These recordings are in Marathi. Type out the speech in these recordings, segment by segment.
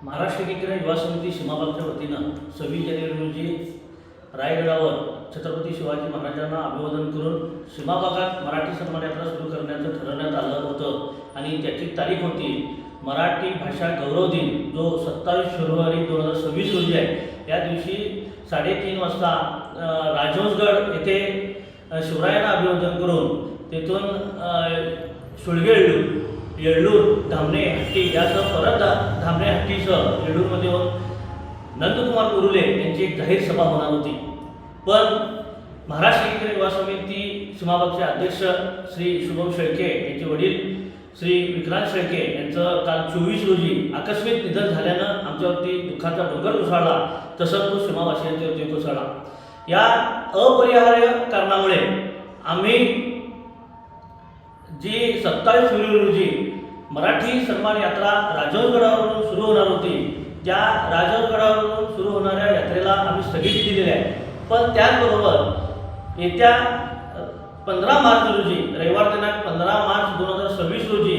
महाराष्ट्र एकीकरण युवा समिती सीमाभागच्या वतीनं 26 जानेवारी रोजी रायगडावर छत्रपती शिवाजी महाराजांना अभिवादन करून सीमाभागात मराठी सन्मान यात्रा सुरू करण्याचं ठरवण्यात आलं होतं आणि त्याची तारीख होती मराठी भाषा गौरव दिन जो 27 फेब्रुवारी 2026 रोजी आहे। या दिवशी 3:30 वाजता राजहंसगड येथे शिवरायांना अभिवादन करून तेथून सुळगे येळ्ळूर धामणे हट्टी यासह परत धामणे हट्टीसह येळ्ळूरमध्ये येऊन नंदकुमार कुरुले यांची एक जाहीर सभा होणार होती। पण महाराष्ट्र एकीकरण युवा समिती सीमाभागचे अध्यक्ष श्री शुभम शेळके यांचे वडील श्री विक्रांत शेळके यांचं काल 24 रोजी आकस्मिक निधन झाल्यानं आमच्यावरती दुःखाचा डोंगर कोसळला, तसंच तो सीमावासियांच्यावरती कोसळला। या अपरिहार्य कारणामुळे आम्ही जी 27 फेब्रुवारी रोजी मराठी सन्मान यात्रा राजहंसगडावरून सुरू होणार होती, त्या राजहंसगडावरून सुरू होणाऱ्या यात्रेला आम्ही स्थगिती दिलेली आहे। पण त्याचबरोबर येत्या 15 मार्च रोजी रविवार दिनांक 15 मार्च 2026 रोजी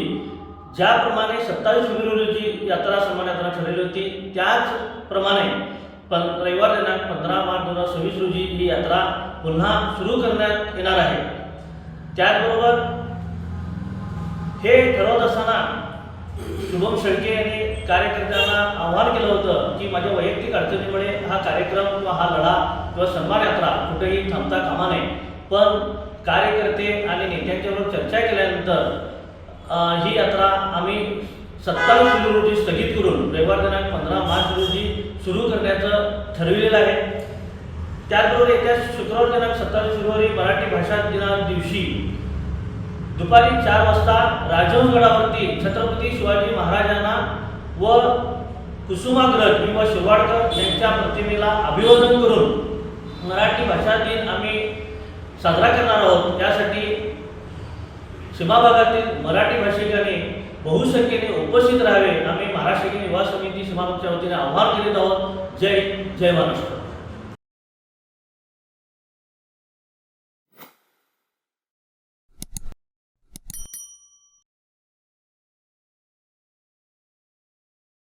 ज्याप्रमाणे 27 फेब्रुवारी रोजी यात्रा सन्मान यात्रा ठरलेली होती त्याचप्रमाणे रविवार दिनांक 15 मार्च 2026 रोजी ही यात्रा पुन्हा सुरू करण्यात येणार आहे। त्याचबरोबर हे ठरवत असताना शुभम शेळके यांनी कार्यकर्त्यांना आवाहन केलं होतं की माझ्या वैयक्तिक अडचणीमुळे हा कार्यक्रम किंवा हा लढा किंवा सन्मान यात्रा कुठेही थांबता कामा नये। पण कार्यकर्ते आणि नेत्यांच्याबरोबर चर्चा केल्यानंतर ही यात्रा आम्ही 27 फेब्रुवारी रोजी स्थगित करून रविवार दिनांक 15 मार्च रोजी सुरू करण्याचं ठरविलेलं आहे। त्याचबरोबर येत्या शुक्रवार दिनांक 27 फेब्रुवारी मराठी भाषा दिना दिवशी दुपारी 4 वाजता राजहंसगडावरती छत्रपती शिवाजी महाराजांना व कुसुमाग्रज किंवा शिरवाडकर यांच्या प्रतिमेला अभिवादन करून मराठी भाषा दिन आम्ही साजरा करणार आहोत। यासाठी सीमाभागातील मराठी भाषिकांनी बहुसंख्येने उपस्थित राहावे आम्ही महाराष्ट्र एकीकरण युवा समिती सीमाभागच्या वतीने आवाहन करीत आहोत। जय महाराष्ट्र।